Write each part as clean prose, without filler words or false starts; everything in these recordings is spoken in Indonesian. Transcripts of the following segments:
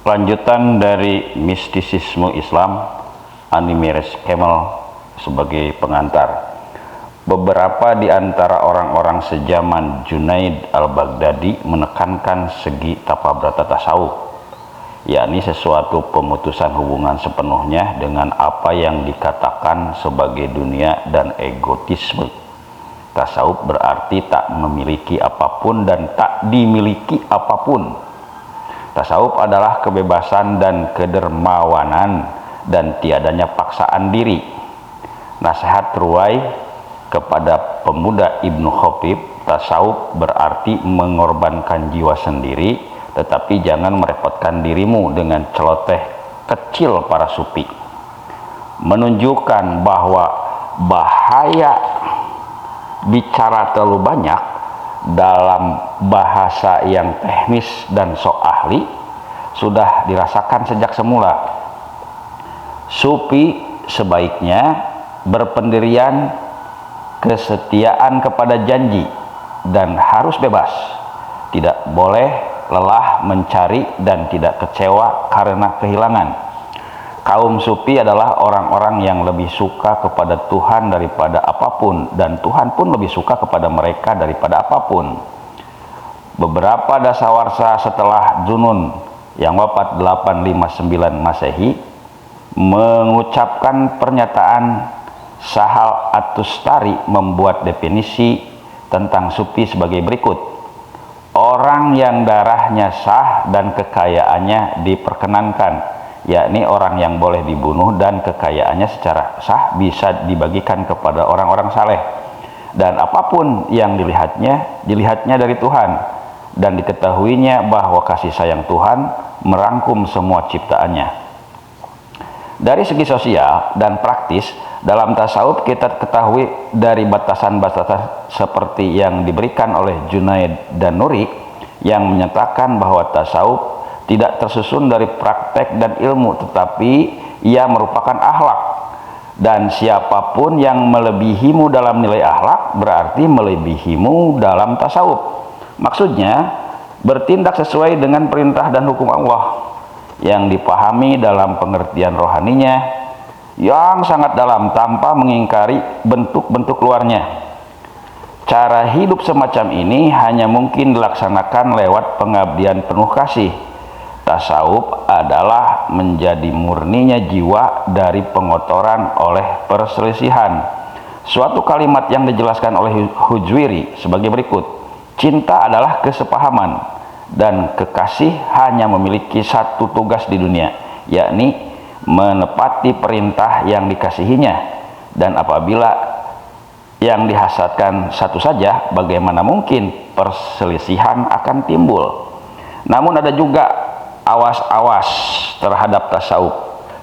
Lanjutan dari mistisisme Islam, Animires Kemal sebagai pengantar. Beberapa di antara orang-orang sejaman Junaid al-Baghdadi menekankan segi tapabrata tasawuf, yakni sesuatu pemutusan hubungan sepenuhnya dengan apa yang dikatakan sebagai dunia dan egotisme. Tasawuf berarti tak memiliki apapun dan tak dimiliki apapun. Tasawuf adalah kebebasan dan kedermawanan dan tiadanya paksaan diri. Nasihat Ruwai kepada pemuda Ibnu Khafif, tasawuf berarti mengorbankan jiwa sendiri, tetapi jangan merepotkan dirimu dengan celoteh kecil para sufi. Menunjukkan bahwa bahaya bicara terlalu banyak dalam bahasa yang teknis dan sok ahli sudah dirasakan sejak semula. Sufi sebaiknya berpendirian kesetiaan kepada janji dan harus bebas, tidak boleh lelah mencari dan tidak kecewa karena kehilangan. Kaum sufi adalah orang-orang yang lebih suka kepada Tuhan daripada apapun, dan Tuhan pun lebih suka kepada mereka daripada apapun. Beberapa dasawarsa setelah Junun yang wafat 859 Masehi mengucapkan pernyataan. Sahal At-Tustari membuat definisi tentang sufi sebagai berikut: orang yang darahnya sah dan kekayaannya diperkenankan, yakni orang yang boleh dibunuh dan kekayaannya secara sah bisa dibagikan kepada orang-orang saleh, dan apapun yang dilihatnya dari Tuhan, dan diketahuinya bahwa kasih sayang Tuhan merangkum semua ciptaannya. Dari segi sosial dan praktis, dalam tasawuf kita ketahui dari batasan-batasan seperti yang diberikan oleh Junaid dan Nuri yang menyatakan bahwa tasawuf tidak tersusun dari praktek dan ilmu, tetapi ia merupakan akhlak, dan siapapun yang melebihimu dalam nilai akhlak berarti melebihimu dalam tasawuf. Maksudnya bertindak sesuai dengan perintah dan hukum Allah yang dipahami dalam pengertian rohaninya yang sangat dalam tanpa mengingkari bentuk-bentuk luarnya. Cara hidup semacam ini hanya mungkin dilaksanakan lewat pengabdian penuh kasih. Tasawuf adalah menjadi murninya jiwa dari pengotoran oleh perselisihan. Suatu kalimat yang dijelaskan oleh Hujwiri sebagai berikut: cinta adalah kesepahaman, dan kekasih hanya memiliki satu tugas di dunia, yakni menepati perintah yang dikasihinya, dan apabila yang dihasratkan satu saja, bagaimana mungkin perselisihan akan timbul. Namun ada juga awas-awas terhadap tasawuf.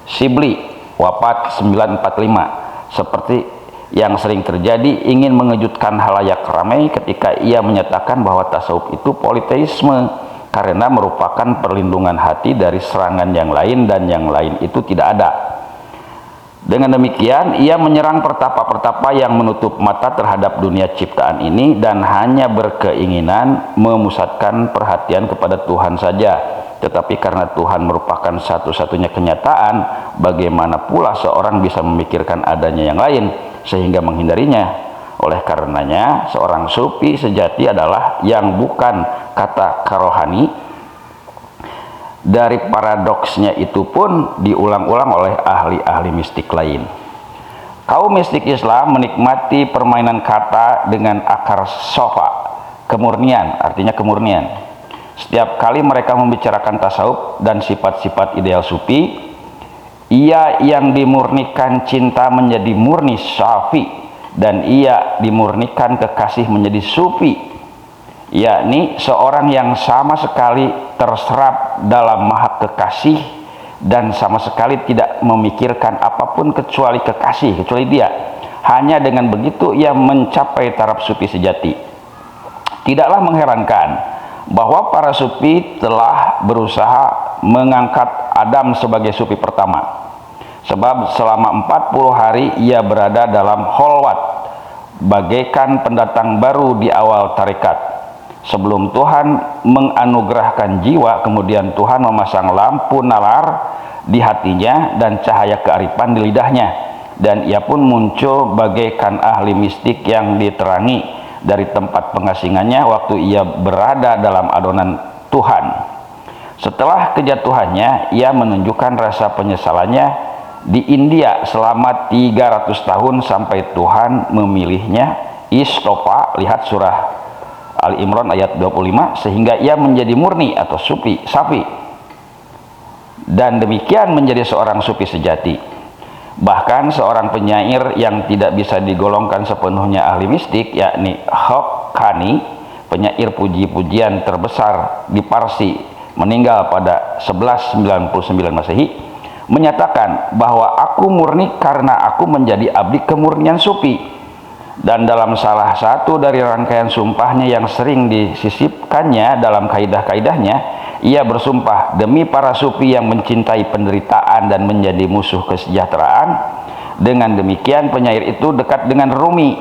Shibli wafat 945 seperti yang sering terjadi ingin mengejutkan halayak ramai ketika ia menyatakan bahwa tasawuf itu politeisme karena merupakan perlindungan hati dari serangan yang lain, dan yang lain itu tidak ada. Dengan demikian ia menyerang pertapa-pertapa yang menutup mata terhadap dunia ciptaan ini dan hanya berkeinginan memusatkan perhatian kepada Tuhan saja. Tetapi karena Tuhan merupakan satu-satunya kenyataan, bagaimana pula seorang bisa memikirkan adanya yang lain sehingga menghindarinya? Oleh karenanya seorang sufi sejati adalah yang bukan kata karohani. Dari paradoksnya itu pun diulang-ulang oleh ahli-ahli mistik lain. Kaum mistik Islam menikmati permainan kata dengan akar sofa, kemurnian, artinya kemurnian. Setiap kali mereka membicarakan tasawuf dan sifat-sifat ideal sufi, ia yang dimurnikan cinta menjadi murni syafi, dan ia dimurnikan kekasih menjadi sufi, yakni seorang yang sama sekali terserap dalam maha kekasih dan sama sekali tidak memikirkan apapun kecuali kekasih, kecuali dia. Hanya dengan begitu ia mencapai taraf sufi sejati. Tidaklah mengherankan bahwa para sufi telah berusaha mengangkat Adam sebagai sufi pertama. Sebab selama 40 hari ia berada dalam kholwat bagaikan pendatang baru di awal tarekat. sebelum Tuhan menganugerahkan jiwa, kemudian Tuhan memasang lampu nalar di hatinya dan cahaya kearifan di lidahnya, dan ia pun muncul bagaikan ahli mistik yang diterangi dari tempat pengasingannya waktu ia berada dalam adonan Tuhan. Setelah kejatuhannya, ia menunjukkan rasa penyesalannya di India selama 300 tahun sampai Tuhan memilihnya istofa, lihat surah Ali Imran ayat 25, sehingga ia menjadi murni atau safi, dan demikian menjadi seorang sufi sejati. Bahkan seorang penyair yang tidak bisa digolongkan sepenuhnya ahli mistik, yakni Haqqani, penyair puji-pujian terbesar di Parsi, meninggal pada 1199 Masehi, menyatakan bahwa aku murni karena aku menjadi abdi kemurnian sufi. Dan dalam salah satu dari rangkaian sumpahnya yang sering disisipkannya dalam kaidah-kaidahnya, ia bersumpah, demi para sufi yang mencintai penderitaan dan menjadi musuh kesejahteraan. Dengan demikian penyair itu dekat dengan Rumi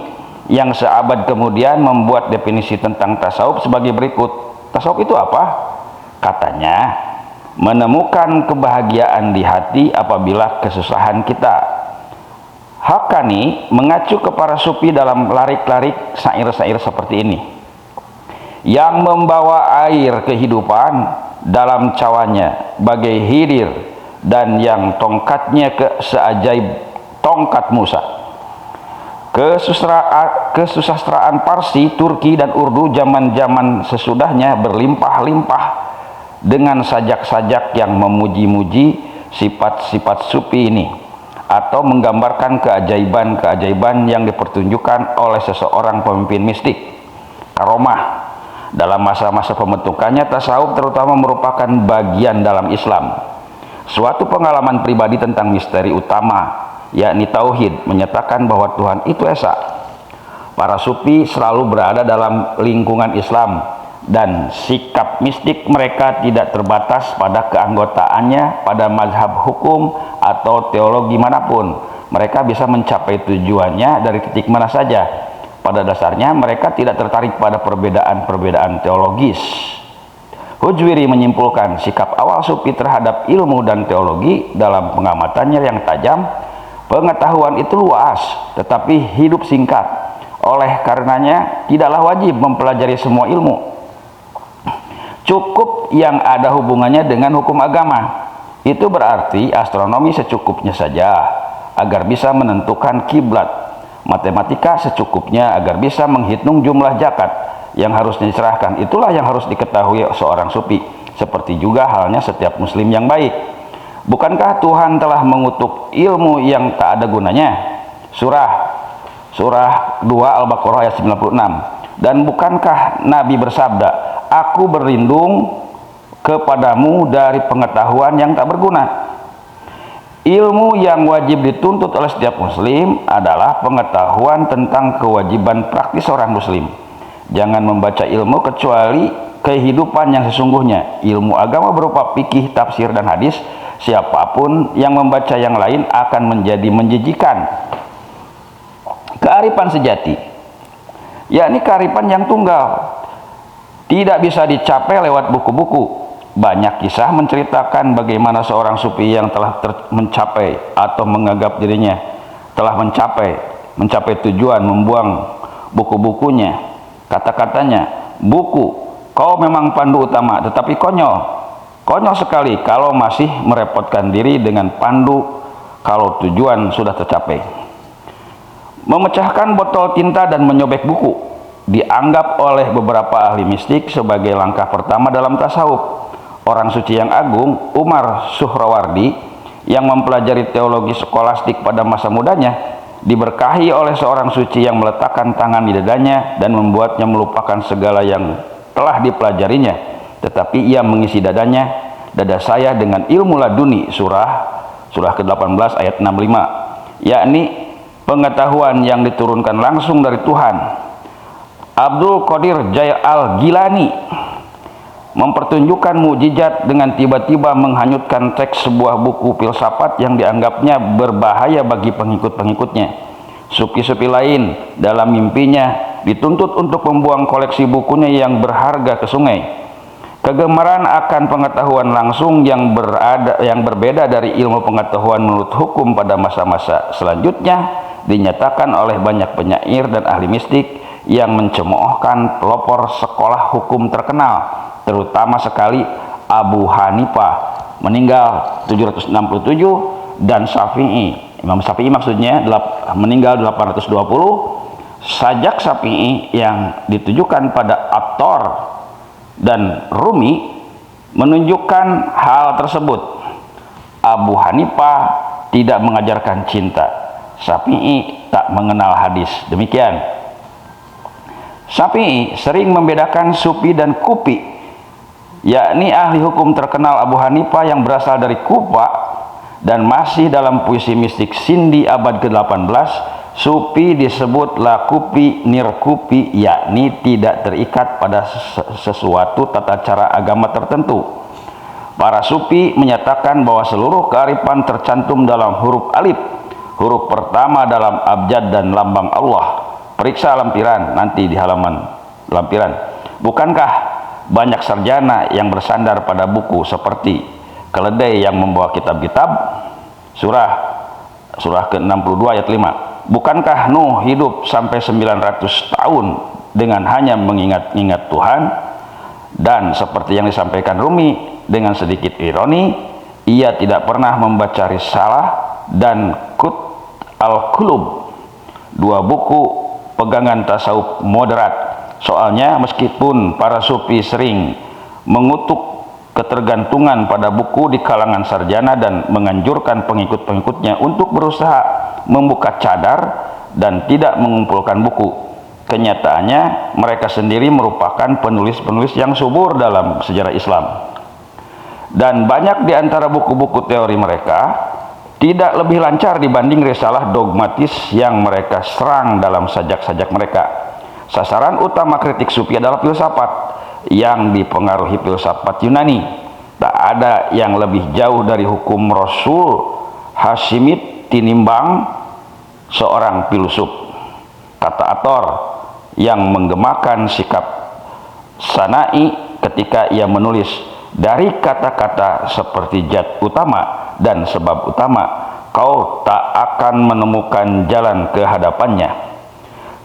yang seabad kemudian membuat definisi tentang tasawuf sebagai berikut. Tasawuf itu apa? Katanya, menemukan kebahagiaan di hati apabila kesusahan kita. Haqqani mengacu ke para sufi dalam larik-larik syair-syair seperti ini, yang membawa air kehidupan dalam cawannya bagai hidir, dan yang tongkatnya seajaib tongkat Musa. Kesusastraan Parsi, Turki, dan Urdu zaman-zaman sesudahnya berlimpah-limpah dengan sajak-sajak yang memuji-muji sifat-sifat sufi ini, atau menggambarkan keajaiban-keajaiban yang dipertunjukkan oleh seseorang pemimpin mistik. Karomah. Dalam masa-masa pembentukannya, tasawuf terutama merupakan bagian dalam Islam. Suatu pengalaman pribadi tentang misteri utama, yakni tauhid, menyatakan bahwa Tuhan itu esa. Para sufi selalu berada dalam lingkungan Islam, dan sikap mistik mereka tidak terbatas pada keanggotaannya pada mazhab hukum atau teologi manapun. Mereka bisa mencapai tujuannya dari titik mana saja. Pada dasarnya mereka tidak tertarik pada perbedaan-perbedaan teologis. Hujwiri menyimpulkan sikap awal sufi terhadap ilmu dan teologi dalam pengamatannya yang tajam. Pengetahuan itu luas, tetapi hidup singkat. Oleh karenanya tidaklah wajib mempelajari semua ilmu. Cukup yang ada hubungannya dengan hukum agama. Itu berarti astronomi secukupnya saja agar bisa menentukan kiblat, matematika secukupnya agar bisa menghitung jumlah zakat yang harus diserahkan. Itulah yang harus diketahui seorang sufi, seperti juga halnya setiap muslim yang baik. Bukankah Tuhan telah mengutuk ilmu yang tak ada gunanya? Surah 2 Al-Baqarah ayat 96. Dan bukankah Nabi bersabda, aku berlindung kepadamu dari pengetahuan yang tak berguna. Ilmu yang wajib dituntut oleh setiap muslim adalah pengetahuan tentang kewajiban praktis seorang muslim. Jangan membaca ilmu kecuali kehidupan yang sesungguhnya. Ilmu agama berupa fikih, tafsir, dan hadis. Siapapun yang membaca yang lain akan menjadi menjijikan. Kearifan sejati, yakni kearifan yang tunggal, tidak bisa dicapai lewat buku-buku. Banyak kisah menceritakan bagaimana seorang sufi yang telah mencapai atau menganggap dirinya telah mencapai tujuan membuang buku-bukunya. Kata-katanya, buku, kau memang pandu utama, tetapi konyol. Konyol sekali kalau masih merepotkan diri dengan pandu kalau tujuan sudah tercapai. Memecahkan botol tinta dan menyobek buku dianggap oleh beberapa ahli mistik sebagai langkah pertama dalam tasawuf. Orang suci yang agung, Umar Suhrawardi, yang mempelajari teologi skolastik pada masa mudanya, diberkahi oleh seorang suci yang meletakkan tangan di dadanya dan membuatnya melupakan segala yang telah dipelajarinya. Tetapi ia mengisi dada saya dengan ilmu laduni, surah ke-18 ayat 65, yakni pengetahuan yang diturunkan langsung dari Tuhan. Abdul Qadir Jaya Al-Gilani mempertunjukkan mukjizat dengan tiba-tiba menghanyutkan teks sebuah buku filsafat yang dianggapnya berbahaya bagi pengikut-pengikutnya. Sufi-sufi lain dalam mimpinya dituntut untuk membuang koleksi bukunya yang berharga ke sungai. Kegemaran akan pengetahuan langsung yang berbeda dari ilmu pengetahuan menurut hukum pada masa-masa selanjutnya dinyatakan oleh banyak penyair dan ahli mistik yang mencemoohkan pelopor sekolah hukum terkenal, terutama sekali Abu Hanifah meninggal 767 dan Syafi'i, Imam Syafi'i maksudnya meninggal 820. Sajak Syafi'i yang ditujukan pada At-Tor dan Rumi menunjukkan hal tersebut. Abu Hanifah tidak mengajarkan cinta, Syafi'i tak mengenal hadis. Demikian. Syafi'i sering membedakan sufi dan kufi, yakni ahli hukum terkenal Abu Hanifah yang berasal dari Kufa dan masih dalam puisi mistik Sindi abad ke-18. Sufi disebut la kufi nir kufi, yakni tidak terikat pada sesuatu tata cara agama tertentu. Para sufi menyatakan bahwa seluruh kearifan tercantum dalam huruf alif, huruf pertama dalam abjad dan lambang Allah. Periksa lampiran nanti di halaman lampiran. Bukankah banyak sarjana yang bersandar pada buku seperti keledai yang membawa kitab-kitab? Surah ke-62 ayat 5. Bukankah Nuh hidup sampai 900 tahun dengan hanya mengingat-ingat Tuhan? Dan seperti yang disampaikan Rumi dengan sedikit ironi, ia tidak pernah membaca Risalah dan Qut al-Qulub, dua buku pegangan tasawuf moderat. Soalnya meskipun para sufi sering mengutuk ketergantungan pada buku di kalangan sarjana dan menganjurkan pengikut-pengikutnya untuk berusaha membuka cadar dan tidak mengumpulkan buku, kenyataannya mereka sendiri merupakan penulis-penulis yang subur dalam sejarah Islam. Dan banyak di antara buku-buku teori mereka tidak lebih lancar dibanding risalah dogmatis yang mereka serang dalam sajak-sajak mereka. Sasaran utama kritik sufi adalah filsafat yang dipengaruhi filsafat Yunani. Tak ada yang lebih jauh dari hukum Rasul Hashimid tinimbang seorang filsuf. Kata At-Tor yang menggemakan sikap Sana'i ketika ia menulis, dari kata-kata seperti zat utama dan sebab utama, kau tak akan menemukan jalan ke hadapannya.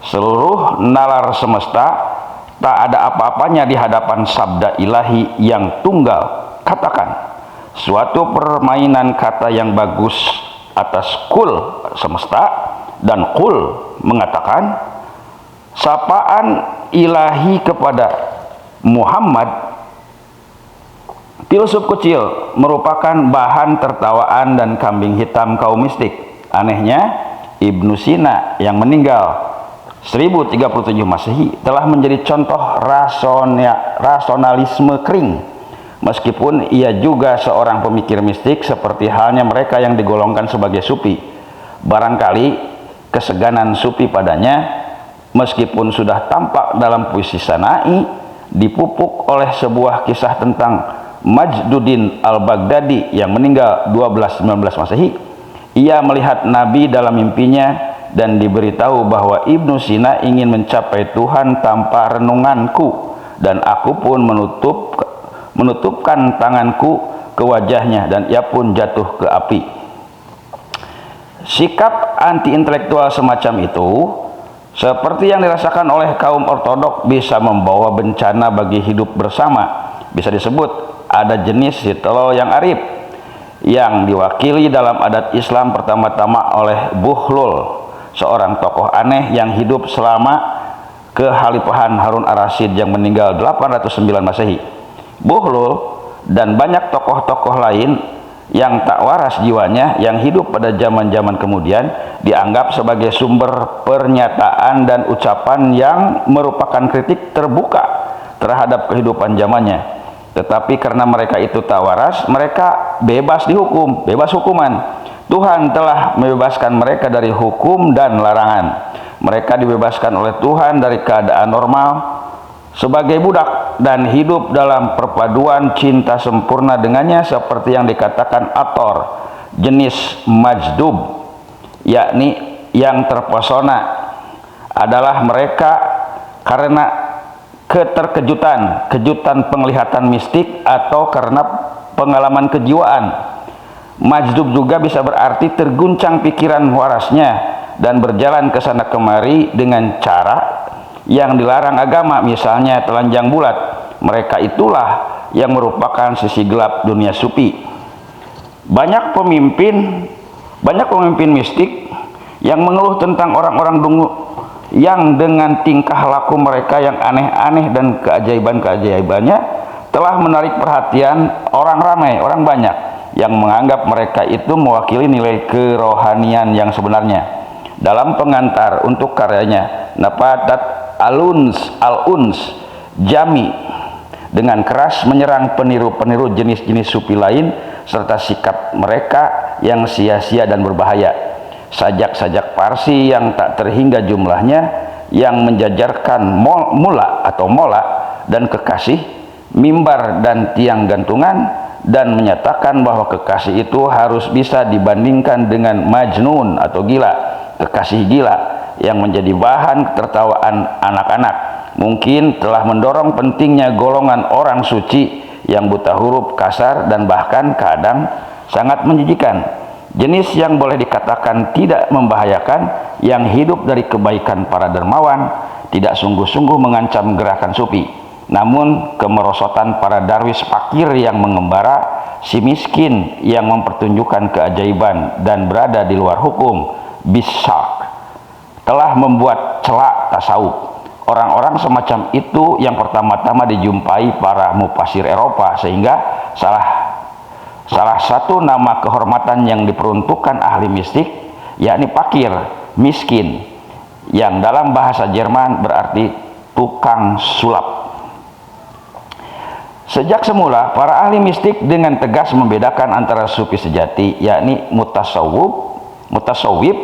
Seluruh nalar semesta tak ada apa-apanya di hadapan sabda ilahi yang tunggal. Katakan suatu permainan kata yang bagus atas kul semesta, dan kul mengatakan sapaan ilahi kepada Muhammad. Filsuf kecil merupakan bahan tertawaan dan kambing hitam kaum mistik. Anehnya, Ibnu Sina yang meninggal 1037 Masehi telah menjadi contoh rasionalisme kering. Meskipun ia juga seorang pemikir mistik seperti halnya mereka yang digolongkan sebagai sufi. Barangkali keseganan sufi padanya, meskipun sudah tampak dalam puisi Sana'i, dipupuk oleh sebuah kisah tentang Majduddin al-Baghdadi yang meninggal 1219 Masehi. Ia melihat Nabi dalam mimpinya dan diberitahu bahwa Ibnu Sina ingin mencapai Tuhan tanpa renunganku, dan aku pun menutupkan tanganku ke wajahnya dan ia pun jatuh ke api. Sikap anti-intelektual semacam itu, seperti yang dirasakan oleh kaum ortodok, bisa membawa bencana bagi hidup bersama. Bisa disebut ada jenis sitolo yang arif yang diwakili dalam adat Islam pertama-tama oleh Buhlul, seorang tokoh aneh yang hidup selama kekhalifahan Harun ar-Rasyid yang meninggal 809 Masehi. Buhlul dan banyak tokoh-tokoh lain yang tak waras jiwanya yang hidup pada zaman-zaman kemudian dianggap sebagai sumber pernyataan dan ucapan yang merupakan kritik terbuka terhadap kehidupan zamannya. Tetapi karena mereka itu tak waras, mereka bebas dihukum, bebas hukuman. Tuhan telah membebaskan mereka dari hukum dan larangan. Mereka dibebaskan oleh Tuhan dari keadaan normal sebagai budak dan hidup dalam perpaduan cinta sempurna dengannya, seperti yang dikatakan At-Tor, jenis majdub, yakni yang terpesona adalah mereka karena kejutan penglihatan mistik, atau karena pengalaman kejiwaan. Majdub juga bisa berarti terguncang pikiran warasnya dan berjalan ke sana kemari dengan cara yang dilarang agama, misalnya telanjang bulat. Mereka itulah yang merupakan sisi gelap dunia sufi. Banyak pemimpin mistik yang mengeluh tentang orang-orang dungu yang dengan tingkah laku mereka yang aneh-aneh dan keajaiban-keajaibannya telah menarik perhatian orang ramai, orang banyak yang menganggap mereka itu mewakili nilai kerohanian yang sebenarnya. Dalam pengantar untuk karyanya Nafatat Al-Uns Jami, dengan keras menyerang peniru-peniru jenis-jenis sufi lain serta sikap mereka yang sia-sia dan berbahaya. Sajak-sajak Parsi yang tak terhingga jumlahnya, yang menjajarkan mola dan kekasih, mimbar dan tiang gantungan, dan menyatakan bahwa kekasih itu harus bisa dibandingkan dengan majnun atau gila, kekasih gila, yang menjadi bahan ketertawaan anak-anak. Mungkin telah mendorong pentingnya golongan orang suci yang buta huruf, kasar, dan bahkan kadang sangat menjijikan. Jenis yang boleh dikatakan tidak membahayakan, yang hidup dari kebaikan para dermawan, tidak sungguh-sungguh mengancam gerakan sufi. Namun kemerosotan para darwis fakir yang mengembara, si miskin yang mempertunjukkan keajaiban dan berada di luar hukum, bisak, telah membuat celak tasawuf. Orang-orang semacam itu yang pertama-tama dijumpai para mufasir Eropa, sehingga salah satu nama kehormatan yang diperuntukkan ahli mistik yakni fakir, miskin, yang dalam bahasa Jerman berarti tukang sulap. Sejak semula para ahli mistik dengan tegas membedakan antara sufi sejati yakni mutasawwif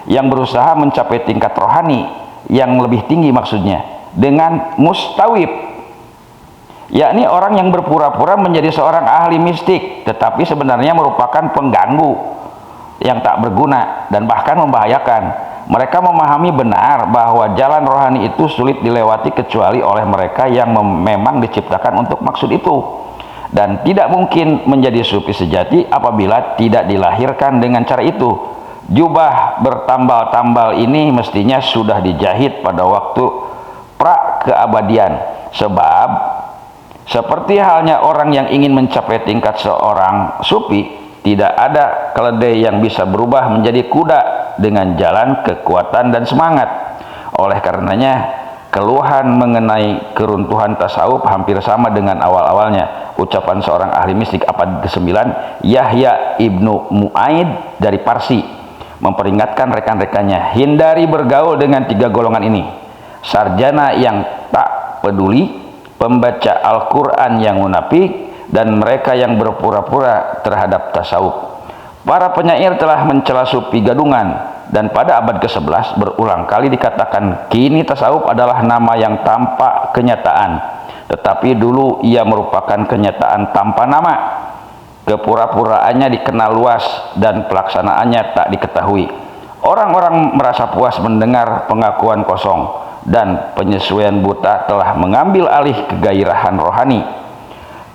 yang berusaha mencapai tingkat rohani yang lebih tinggi, maksudnya, dengan mustawib, yakni orang yang berpura-pura menjadi seorang ahli mistik tetapi sebenarnya merupakan pengganggu yang tak berguna dan bahkan membahayakan. Mereka memahami benar bahwa jalan rohani itu sulit dilewati kecuali oleh mereka yang memang diciptakan untuk maksud itu, dan tidak mungkin menjadi sufi sejati apabila tidak dilahirkan dengan cara itu. Jubah bertambal-tambal ini mestinya sudah dijahit pada waktu pra keabadian, sebab seperti halnya orang yang ingin mencapai tingkat seorang sufi, tidak ada keledai yang bisa berubah menjadi kuda dengan jalan kekuatan dan semangat. Oleh karenanya, keluhan mengenai keruntuhan tasawuf hampir sama dengan awal-awalnya ucapan seorang ahli mistik abad ke-9, Yahya ibnu Mu'aid dari Parsi, memperingatkan rekan-rekannya, hindari bergaul dengan tiga golongan ini: sarjana yang tak peduli, pembaca Al-Quran yang munafik, dan mereka yang berpura-pura terhadap tasawuf. Para penyair telah mencela sufi gadungan, dan pada abad ke-11 berulang kali dikatakan kini tasawuf adalah nama yang tanpa kenyataan, tetapi dulu ia merupakan kenyataan tanpa nama. Kepura-puraannya dikenal luas dan pelaksanaannya tak diketahui. Orang-orang merasa puas mendengar pengakuan kosong, dan penyesuaian buta telah mengambil alih kegairahan rohani.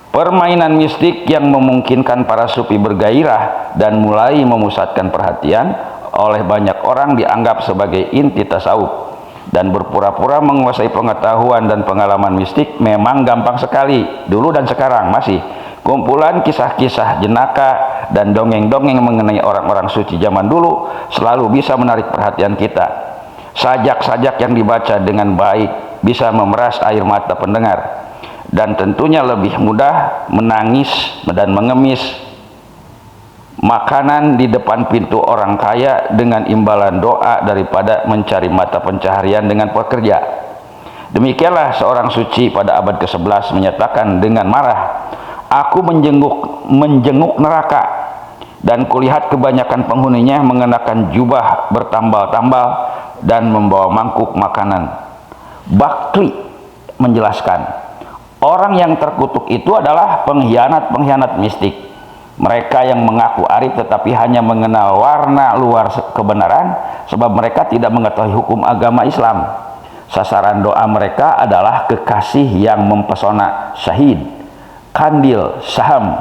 Permainan mistik yang memungkinkan para sufi bergairah dan mulai memusatkan perhatian oleh banyak orang dianggap sebagai inti tasawuf. Dan berpura-pura menguasai pengetahuan dan pengalaman mistik memang gampang sekali, dulu dan sekarang masih. Kumpulan kisah-kisah jenaka dan dongeng-dongeng mengenai orang-orang suci zaman dulu selalu bisa menarik perhatian kita. Sajak-sajak yang dibaca dengan baik bisa memeras air mata pendengar, dan tentunya lebih mudah menangis dan mengemis makanan di depan pintu orang kaya dengan imbalan doa daripada mencari mata pencaharian dengan pekerja. Demikianlah seorang suci pada abad ke-11 menyatakan dengan marah, aku menjenguk neraka, dan kulihat kebanyakan penghuninya mengenakan jubah bertambal-tambal dan membawa mangkuk makanan. Bakli menjelaskan, orang yang terkutuk itu adalah pengkhianat-pengkhianat mistik. Mereka yang mengaku arif tetapi hanya mengenal warna luar kebenaran, sebab mereka tidak mengetahui hukum agama Islam. Sasaran doa mereka adalah kekasih yang mempesona syahid, kandil Syaham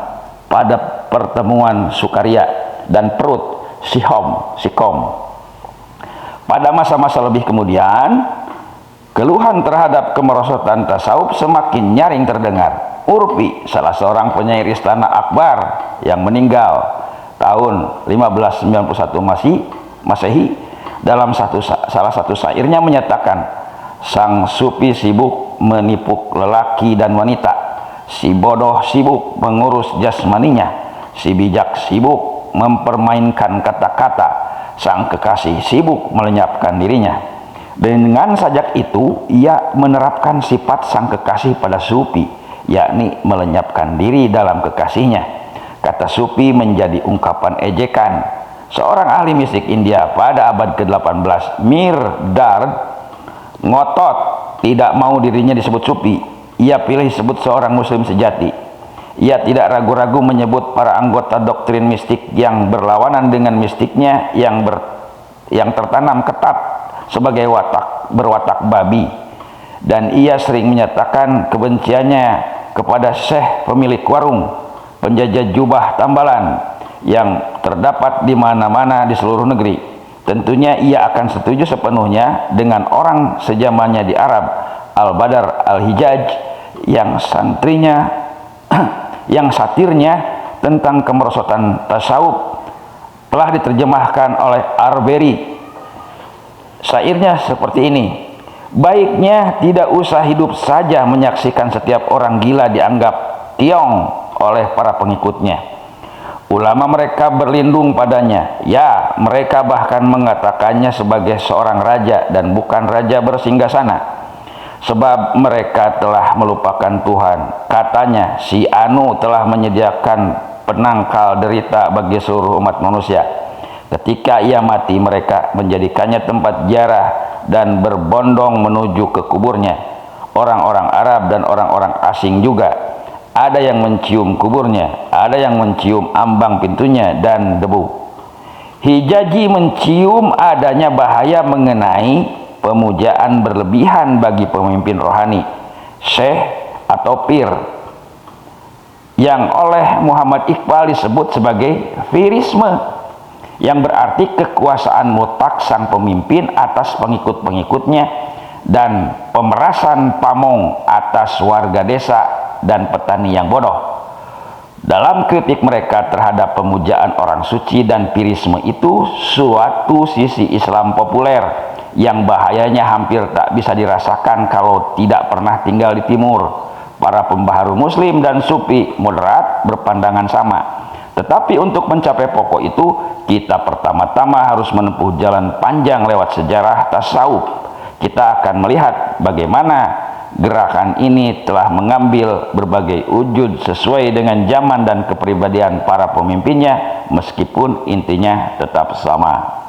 pada pertemuan Sukaria, dan perut Sikom. Pada masa-masa lebih kemudian, keluhan terhadap kemerosotan tasawuf semakin nyaring terdengar. Urfi, salah seorang penyair istana Akbar yang meninggal tahun 1591 Masehi, dalam salah satu syairnya menyatakan, sang supi sibuk menipu lelaki dan wanita, si bodoh sibuk mengurus jasmaninya, si bijak sibuk mempermainkan kata-kata, sang kekasih sibuk melenyapkan dirinya. Dengan sajak itu ia menerapkan sifat sang kekasih pada supi, yakni melenyapkan diri dalam kekasihnya. Kata supi menjadi ungkapan ejekan. Seorang ahli mistik India pada abad ke-18, Mir Dard, ngotot tidak mau dirinya disebut sufi. Ia pilih disebut seorang muslim sejati. Ia tidak ragu-ragu menyebut para anggota doktrin mistik yang berlawanan dengan mistiknya yang tertanam ketat sebagai berwatak babi. Dan ia sering menyatakan kebenciannya kepada syekh pemilik warung, penjajah jubah tambalan yang terdapat di mana-mana di seluruh negeri. Tentunya ia akan setuju sepenuhnya dengan orang sejamannya di Arab, Al-Badar Al-Hijaj, yang satirnya tentang kemerosotan tasawuf telah diterjemahkan oleh Arbery. Syairnya seperti ini: baiknya tidak usah hidup saja menyaksikan setiap orang gila dianggap tiong oleh para pengikutnya. Ulama mereka berlindung padanya, ya mereka bahkan mengatakannya sebagai seorang raja dan bukan raja bersinggasana, sebab mereka telah melupakan Tuhan. Katanya, si Anu telah menyediakan penangkal derita bagi seluruh umat manusia. Ketika ia mati, mereka menjadikannya tempat ziarah dan berbondong menuju ke kuburnya. Orang-orang Arab dan orang-orang asing juga, ada yang mencium kuburnya, ada yang mencium ambang pintunya dan debu. Hijaji mencium adanya bahaya mengenai pemujaan berlebihan bagi pemimpin rohani, syekh atau pir, yang oleh Muhammad Iqbal disebut sebagai virisme, yang berarti kekuasaan mutlak sang pemimpin atas pengikut-pengikutnya dan pemerasan pamong atas warga desa dan petani yang bodoh. Dalam kritik mereka terhadap pemujaan orang suci dan pirisme itu suatu sisi Islam populer yang bahayanya hampir tak bisa dirasakan kalau tidak pernah tinggal di timur. Para pembaharu muslim dan sufi moderat berpandangan sama. Tetapi untuk mencapai pokok itu, kita pertama-tama harus menempuh jalan panjang lewat sejarah tasawuf. Kita akan melihat bagaimana gerakan ini telah mengambil berbagai wujud sesuai dengan zaman dan kepribadian para pemimpinnya, meskipun intinya tetap sama.